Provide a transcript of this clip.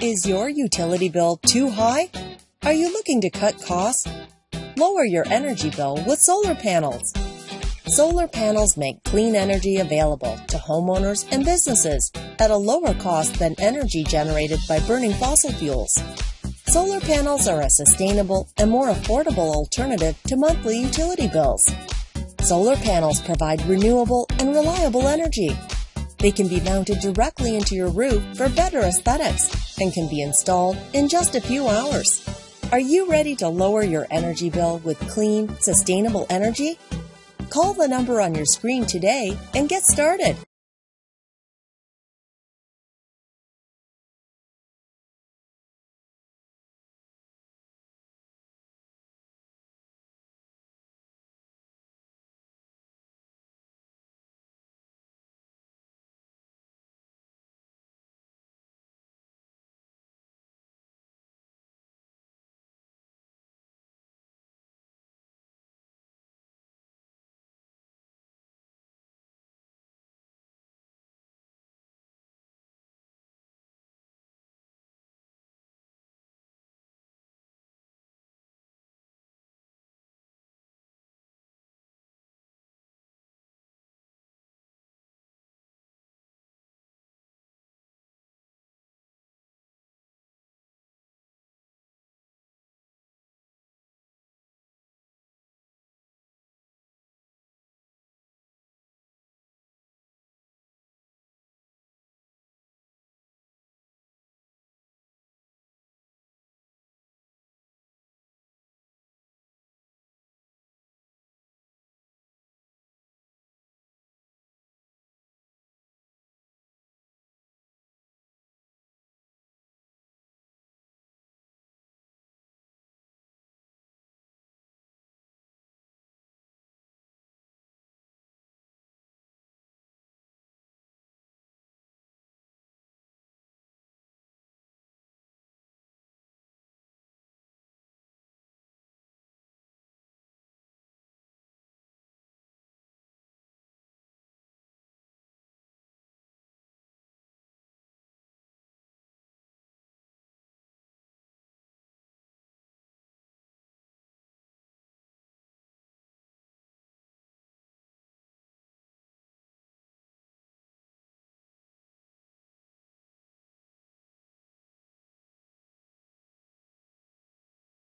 Is your utility bill too high? Are you looking to cut costs? Lower your energy bill with solar panels. Solar panels make clean energy available to homeowners and businesses at a lower cost than energy generated by burning fossil fuels. Solar panels are a sustainable and more affordable alternative to monthly utility bills. Solar panels provide renewable and reliable energy. They can be mounted directly into your roof for better aesthetics and can be installed in just a few hours. Are you ready to lower your energy bill with clean, sustainable energy? Call the number on your screen today and get started.